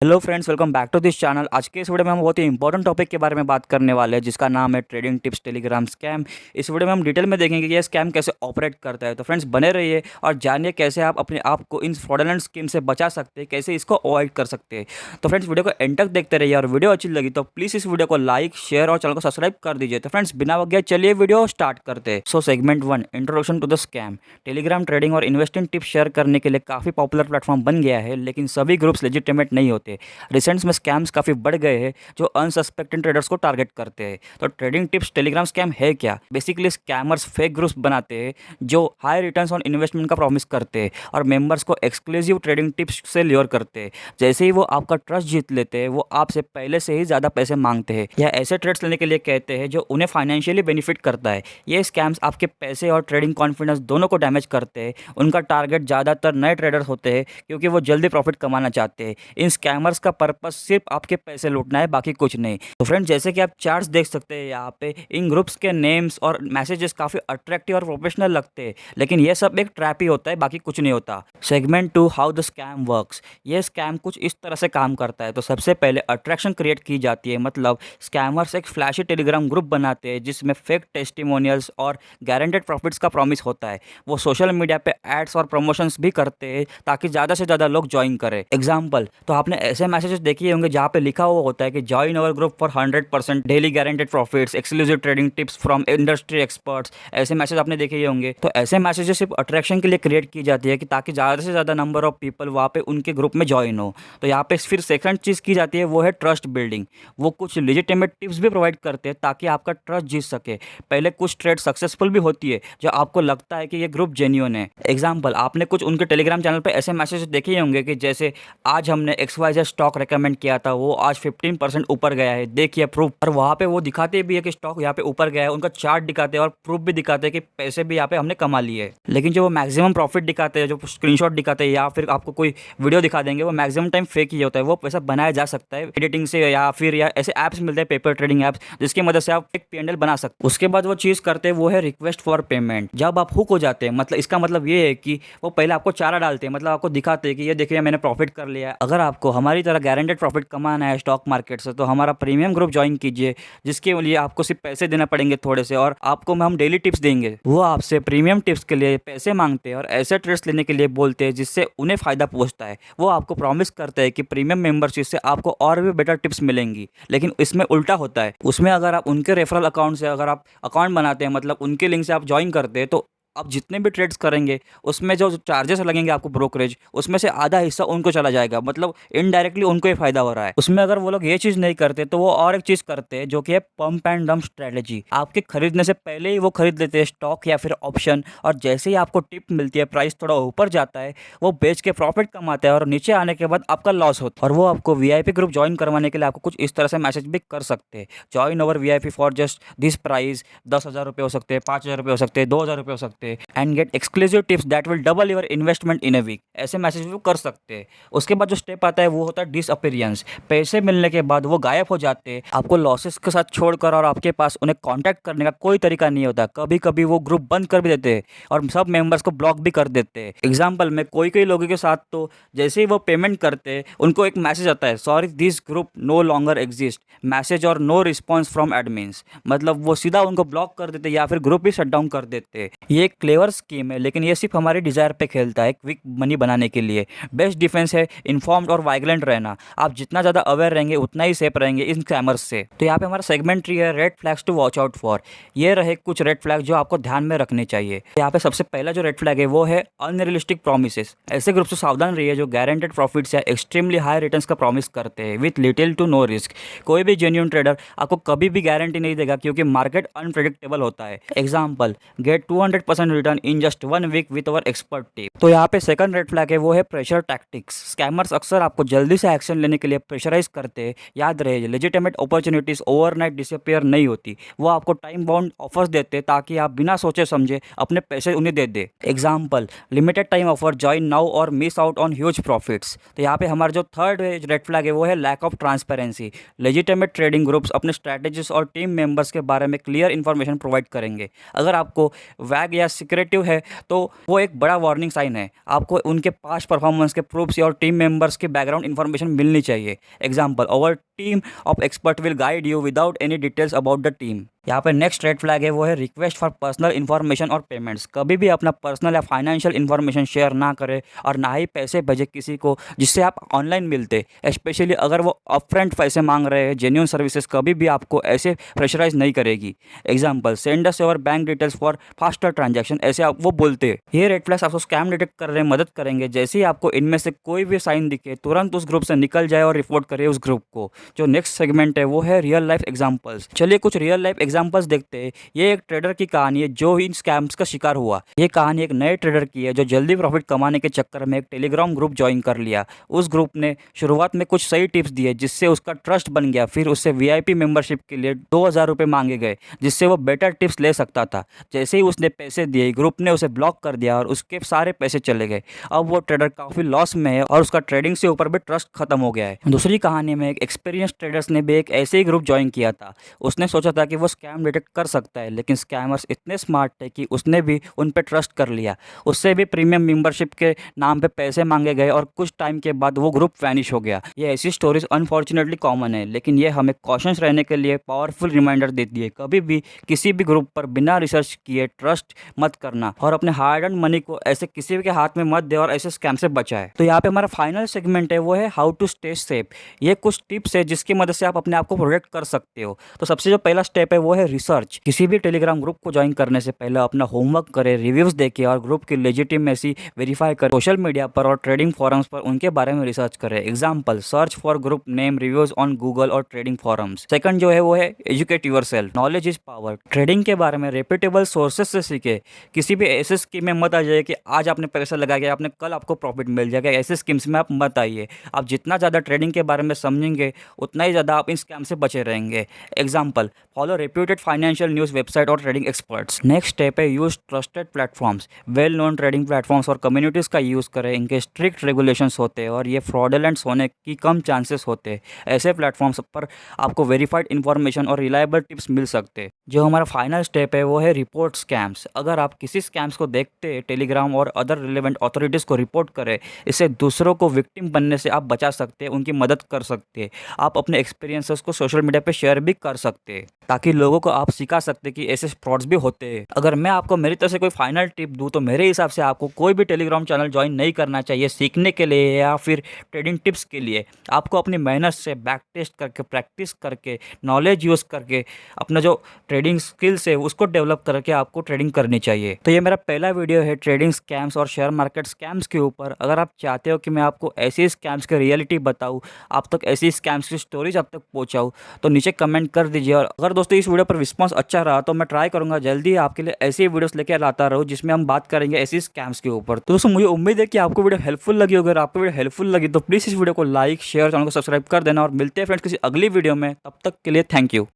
Hello friends, welcome back to this channel. आज के इस वीडियो में हम बहुत ही इंपॉर्टेंट टॉपिक के बारे में बात करने वाले हैं, जिसका नाम है ट्रेडिंग टिप्स टेलीग्राम स्कैम। इस वीडियो में हम डिटेल में देखेंगे कि यह स्कैम कैसे ऑपरेट करता है। तो फ्रेंड्स बने रहिए और जानिए कैसे आप अपने आप को इन फ्रॉडलेंट स्कीम से बचा सकते हैं, कैसे इसको अवॉइड कर सकते हैं। तो फ्रेंड्स वीडियो को एंड तक देखते रहिए और वीडियो अच्छी लगी तो प्लीज़ इस वीडियो को लाइक, शेयर और चैनल को सब्सक्राइब कर दीजिए। तो फ्रेंड्स बिना वजह चलिए वीडियो स्टार्ट करते हैं। So segment 1, introduction to the scam. Telegram trading और इन्वेस्टिंग टिप्स शेयर करने के लिए काफ़ी पॉपुलर प्लेटफॉर्म बन गया है, लेकिन सभी ग्रुप्स लेजिटिमेट नहीं होते। रिसेंट्स में स्कैम्स काफ़ी बढ़ गए हैं जो अनसस्पेक्टेड ट्रेडर्स को टारगेट करते हैं। तो ट्रेडिंग टिप्स टेलीग्राम स्कैम है क्या? बेसिकली स्कैमर्स फेक ग्रुप्स बनाते हैं जो हाई रिटर्न्स ऑन इन्वेस्टमेंट का प्रॉमिस करते हैं और मेंबर्स को एक्सक्लूसिव ट्रेडिंग टिप्स से ल्योर करते हैं। जैसे ही वो आपका ट्रस्ट जीत लेते हैं, वो आपसे पहले से ही ज़्यादा पैसे मांगते हैं या ऐसे ट्रेड्स लेने के लिए कहते हैं जो उन्हें फाइनेंशियली बेनिफिट करता है। ये स्कैम्स आपके पैसे और ट्रेडिंग कॉन्फिडेंस दोनों को डैमेज करते हैं। उनका टारगेट ज़्यादातर नए ट्रेडर्स होते हैं क्योंकि वो जल्दी प्रॉफिट कमाना चाहते हैं। इन स्कैमर्स का पर्पस सिर्फ आपके पैसे लूटना है, बाकी कुछ नहीं। तो फ्रेंड जैसे कि आप चार्ट्स देख सकते हैं यहाँ पे, इन ग्रुप्स के नेम्स और मैसेजेस काफ़ी अट्रैक्टिव और प्रोफेशनल लगते हैं, लेकिन ये सब एक ट्रैप ही होता है, बाकी कुछ नहीं होता। Segment 2, how the scam works. ये स्कैम कुछ इस तरह से काम करता है। तो सबसे पहले अट्रैक्शन क्रिएट की जाती है, मतलब स्कैमर्स एक फ्लैशी टेलीग्राम ग्रुप बनाते हैं जिसमें फेक टेस्टिमोनियल्स और गारंटेड प्रॉफिट्स का प्रॉमिस होता है। वो सोशल मीडिया पे एड्स और प्रमोशंस भी करते हैं ताकि ज़्यादा से ज़्यादा लोग ज्वाइन करें। एग्जाम्पल, तो आपने ऐसे मैसेजेस देखे होंगे जहाँ पे लिखा हुआ होता है कि join our group for 100% daily guaranteed profits, exclusive trading tips from industry experts. ऐसे मैसेज आपने देखे ही होंगे। तो ऐसे मैसेजेस सिर्फ अट्रैक्शन के लिए क्रिएट की जाती है कि ताकि ज़्यादा से ज़्यादा नंबर ऑफ पीपल वहाँ पे उनके ग्रुप में ज्वाइन हो। तो यहाँ पे फिर सेकंड चीज़ की जाती है, वो है ट्रस्ट बिल्डिंग। वो कुछ लेजिटिमेट टिप्स भी प्रोवाइड करते हैं ताकि आपका ट्रस्ट जीत सके। पहले कुछ ट्रेड सक्सेसफुल भी होती है जो आपको लगता है कि ये ग्रुप जेन्युइन है। एग्जाम्पल, आपने कुछ उनके टेलीग्राम चैनल पर ऐसे मैसेज देखे ही होंगे कि जैसे आज हमने XYZ स्टॉक रिकमेंड किया था, वो आज 15% ऊपर गया है, देखिए प्रूफ। और वहाँ पे वो दिखाते भी है कि स्टॉक यहाँ पे ऊपर गया है, उनका चार्ट दिखाते हैं और प्रूफ भी दिखाते हैं कि पैसे भी यहाँ पे हमने कमा लिए। लेकिन जो वो मैक्सिमम प्रॉफिट दिखाते हैं, जो स्क्रीनशॉट दिखाते हैं या फिर आपको कोई वीडियो दिखा देंगे, वो मैक्सिमम टाइम फेक ही होता है। वो पैसा बनाया जा सकता है एडिटिंग से या फिर या ऐसे ऐप्स मिलते हैं, पेपर ट्रेडिंग ऐप्स, जिसकी मदद से आप एक P&L बना सकते हैं। उसके बाद वो चीज़ करते हैं, वो है रिक्वेस्ट फॉर पेमेंट। जब आप हुक हो जाते हैं, मतलब इसका मतलब ये है कि वो पहले आपको चारा डालते हैं, मतलब आपको दिखाते हैं कि ये देखिए मैंने प्रॉफिट कर लिया है। अगर आपको हमारी तरह गारंटेड प्रॉफिट कमाना है स्टॉक मार्केट से, तो हमारा प्रीमियम ग्रुप ज्वाइन कीजिए, जिसके लिए आपको सिर्फ पैसे देना पड़ेंगे थोड़े से, और आपको हम डेली टिप्स देंगे। वो आपसे प्रीमियम टिप्स के लिए पैसे मांगते हैं और ऐसे ट्रेड्स लेने के लिए बोलते हैं जिससे उन्हें फ़ायदा पहुंचता है। वो आपको प्रॉमिस करते हैं कि प्रीमियम मेंबरशिप से आपको और भी बेटर टिप्स मिलेंगी, लेकिन इसमें उल्टा होता है। उसमें अगर आप उनके रेफरल अकाउंट से अगर आप अकाउंट बनाते हैं, मतलब उनके लिंक से आप ज्वाइन करते हैं, तो आप जितने भी ट्रेड्स करेंगे उसमें जो चार्जेस लगेंगे आपको ब्रोकरेज, उसमें से आधा हिस्सा उनको चला जाएगा, मतलब इनडायरेक्टली उनको ही फायदा हो रहा है। उसमें अगर वो लोग ये चीज़ नहीं करते तो वो और एक चीज़ करते हैं जो कि है पंप एंड डंप स्ट्रेटजी। आपके खरीदने से पहले ही वो खरीद लेते हैं स्टॉक या फिर ऑप्शन, और जैसे ही आपको टिप मिलती है, प्राइस थोड़ा ऊपर जाता है, वो बेच के प्रॉफिट कमाते हैं और नीचे आने के बाद आपका लॉस होता है। और वो आपको VIP ग्रुप ज्वाइन करवाने के लिए आपको कुछ इस तरह से मैसेज भी कर सकते हैं, join our VIP for just this price. 10,000 रुपये हो सकते हैं, 5,000 रुपये हो सकते हैं, 2,000 रुपये हो सकते हैं, and get exclusive tips that will double your investment in a week. ऐसे मैसेज भी कर सकते हैं। उसके बाद जो स्टेप आता है वो होता है डिसअपीयरेंस। पैसे मिलने के बाद वो गायब हो जाते हैं, आपको लॉसेस के साथ छोड़कर, और आपके पास उन्हें कांटेक्ट करने का कोई तरीका नहीं होता। कभी कभी वो ग्रुप बंद कर भी देते हैं और सब मेंबर्स को ब्लॉक भी कर देते हैं। एग्जाम्पल में कोई लोगों के साथ तो जैसे ही वो पेमेंट करते हैं, उनको एक मैसेज आता है, sorry this group no longer exist, message और नो रिस्पॉन्स फ्रॉम एडमिन्स। मतलब वो सीधा उनको ब्लॉक कर देते या फिर ग्रुप ही शट डाउन कर देते। ये एक क्लेवर स्कीम है, लेकिन ये सिर्फ हमारी डिज़ायर पे खेलता है, क्विक मनी बनाने के लिए। बेस्ट डिफेंस है इन्फॉर्म्ड और वाइगलेंट रहना। आप जितना ज़्यादा अवेयर रहेंगे उतना ही सेफ रहेंगे इन स्कैमर्स से। तो यहाँ पे हमारा सेगमेंट 3 है, red flags to watch out for. ये रहे कुछ रेड फ्लैग जो आपको ध्यान में रखने चाहिए। यहाँ पे सबसे पहला जो रेड फ्लैग है वो है अनरियलिस्टिक प्रॉमिसेस। ऐसे ग्रुप से सावधान रहिए जो गारंटेड प्रॉफिट्स या एक्सट्रीमली हाई रिटर्न्स का प्रॉमिस करते हैं with little to no risk. कोई भी जेन्युइन ट्रेडर आपको कभी भी गारंटी नहीं देगा क्योंकि मार्केट अनप्रेडिक्टेबल होता है। Example, get 200% return in just 1 week with our expert tip. तो यहाँ पे सेकंड रेड फ्लैग है वो है प्रेशर टैक्टिक्स। स्कैमर्स अक्सर आपको जल्दी से एक्शन लेने के लिए प्रेशराइज करते हैं। याद रहे, लेजिटिमेट अपॉर्चुनिटीज ओवरनाइट डिसअपीयर नहीं होती। वो आपको टाइम बाउंड ऑफर्स देते हैं ताकि आप बिना सोचे समझे अपने पैसे उन्हें दे दे। Example, limited time offer, join now और miss out on huge profits. तो यहाँ पे हमारा जो थर्ड रेड फ्लैग है वो है lack of transparency. Legitimate trading groups अपने स्ट्रैटेजीज और टीम मेंबर्स के बारे में क्लियर इन्फॉर्मेशन प्रोवाइड करेंगे। अगर आपको वैग या सिक्रेटिव है तो वो एक बड़ा वार्निंग साइन है। आपको उनके पास्ट परफॉर्मेंस के प्रूफ्स और टीम मेंबर्स के बैकग्राउंड इन्फॉर्मेशन मिलनी चाहिए। Example, our team of expert will guide you without any details about the team. यहाँ पे नेक्स्ट रेड फ्लैग है वो है रिक्वेस्ट फॉर पर्सनल इन्फॉर्मेशन और पेमेंट्स। कभी भी अपना पर्सनल या फाइनेंशियल इन्फॉर्मेशन शेयर ना करें और ना ही पैसे भेजे किसी को जिससे आप ऑनलाइन मिलते, स्पेशली अगर वो अपफ्रंट पैसे मांग रहे हैं। जेन्युइन सर्विसेज कभी भी आपको ऐसे प्रेशराइज नहीं करेगी। Example, send us your bank details for faster transaction, ऐसे आप वो बोलते। ये रेड फ्लैग्स आपको स्कैम डिटेक्ट करने में मदद करेंगे। जैसे ही आपको इनमें से कोई भी साइन दिखे, तुरंत उस ग्रुप से निकल जाए और रिपोर्ट करे उस ग्रुप को। जो नेक्स्ट सेगमेंट है वो है रियल लाइफ एग्जाम्पल्स। चलिए कुछ रियल लाइफ एग्जाम्पल्स देखते हैं। ये एक ट्रेडर की कहानी है जो इन स्कैम्स का शिकार हुआ। ये कहानी एक नए ट्रेडर की है जो जल्दी प्रॉफिट कमाने के चक्कर में एक टेलीग्राम ग्रुप ज्वाइन कर लिया। उस ग्रुप ने शुरुआत में कुछ सही टिप्स दिए जिससे उसका ट्रस्ट बन गया। फिर उससे वीआईपी मेंबरशिप के लिए 2000 रुपये मांगे गए जिससे वो बेटर टिप्स ले सकता था। जैसे ही उसने पैसे दिए, ग्रुप ने उसे ब्लॉक कर दिया और उसके सारे पैसे चले गए। अब वो ट्रेडर काफ़ी लॉस में है और उसका ट्रेडिंग से ऊपर भी ट्रस्ट खत्म हो गया है। दूसरी कहानी में एक एक्सपीरियंस ट्रेडर्स ने भी एक ऐसे ही ग्रुप ज्वाइन किया था। उसने सोचा था कि वो स्कैम डिटेक्ट कर सकता है, लेकिन स्कैमर्स इतने स्मार्ट थे कि उसने भी उन पे ट्रस्ट कर लिया। उससे भी प्रीमियम मेंबरशिप के नाम पे पैसे मांगे गए और कुछ टाइम के बाद वो ग्रुप वैनिश हो गया। ये ऐसी स्टोरीज अनफॉर्चुनेटली कॉमन है, लेकिन ये हमें कॉशंस रहने के लिए पावरफुल रिमाइंडर देती है। कभी भी किसी भी ग्रुप पर बिना रिसर्च किए ट्रस्ट मत करना और अपने हार्ड एंड मनी को ऐसे किसी के हाथ में मत दे और ऐसे स्कैम से बचाए। तो यहाँ पे हमारा फाइनल सेगमेंट है वो है हाउ टू स्टे सेफ। ये कुछ टिप्स है जिसकी मदद से आप अपने आप को प्रोटेक्ट कर सकते हो। तो सबसे जो पहला स्टेप है वो है रिसर्च। किसी भी टेलीग्राम ग्रुप को ज्वाइन करने से पहले अपना होमवर्क करें, रिव्यूज देखें और ग्रुप की लेजिटिमेसी वेरीफाई करें। सोशल मीडिया पर और ट्रेडिंग फोरम्स पर उनके बारे में रिसर्च करें। Example, search for group name reviews on Google और ट्रेडिंग फोरम्स। सेकंड जो है वो है educate yourself. Knowledge is power. Trading के बारे में रेप्यूटेबल सोर्सेज से सीखे। किसी भी ऐसे स्कीम में मत आ जाइए कि आज आपने पैसा लगा के आपने कल आपको प्रॉफिट मिल जाएगा। ऐसे स्कीम्स में आप मत आइए। आप जितना ज़्यादा ट्रेडिंग के बारे में समझेंगे उतना ही ज़्यादा आप इन स्कैम से बचे रहेंगे। Example, follow reputed financial news website और ट्रेडिंग एक्सपर्ट्स। नेक्स्ट स्टेप है use trusted platforms. Well known trading platforms और कम्युनिटीज़ का यूज़ करें। इनके स्ट्रिक्ट रेगुलेशंस होते हैं और ये फ्रॉडलेंट्स होने की कम चांसेस होते हैं। ऐसे प्लेटफॉर्म्स पर आपको वेरीफाइड इन्फॉर्मेशन और रिलायबल टिप्स मिल सकते हैं। जो हमारा फाइनल स्टेप है वो है रिपोर्ट स्कैम्स। अगर आप किसी स्कैम्स को देखते हैं, टेलीग्राम और अदर रिलेवेंट अथॉरिटीज़ को रिपोर्ट करें। इससे दूसरों को विक्टिम बनने से आप बचा सकते हैं, उनकी मदद कर सकते हैं। आप अपने एक्सपीरियंसेस को सोशल मीडिया पे शेयर भी कर सकते हैं ताकि लोगों को आप सिखा सकते हैं कि ऐसे फ्रॉड्स भी होते हैं। अगर मैं आपको मेरी तरफ से कोई फाइनल टिप दूं तो मेरे हिसाब से आपको कोई भी टेलीग्राम चैनल ज्वाइन नहीं करना चाहिए सीखने के लिए या फिर ट्रेडिंग टिप्स के लिए। आपको अपनी मेहनत से बैक टेस्ट करके, प्रैक्टिस करके, नॉलेज यूज़ करके अपना जो ट्रेडिंग स्किल्स है उसको डेवलप करके आपको ट्रेडिंग करनी चाहिए। तो ये मेरा पहला वीडियो है ट्रेडिंग स्कैम्स और शेयर मार्केट स्कैम्स के ऊपर। अगर आप चाहते हो कि मैं आपको ऐसे स्कैम्स की रियलिटी बताऊँ, आप तक ऐसी स्कैम्स की स्टोरीज आप तक पहुँचाऊँ, तो नीचे कमेंट कर दीजिए। और अगर दोस्तों इस वीडियो पर रिस्पांस अच्छा रहा तो मैं ट्राई करूंगा जल्दी आपके लिए ऐसी वीडियोस लेकर लाता रहूं जिसमें हम बात करेंगे ऐसी स्कैम्स के ऊपर। तो दोस्तों मुझे उम्मीद है कि आपको वीडियो हेल्पफुल लगी। अगर आपको वीडियो हेल्पफुल लगी तो प्लीज़ इस वीडियो को लाइक, शेयर, चैनल को सब्सक्राइब कर देना और मिलते हैं फ्रेंड्स किसी अगली वीडियो में। तब तक के लिए थैंक यू।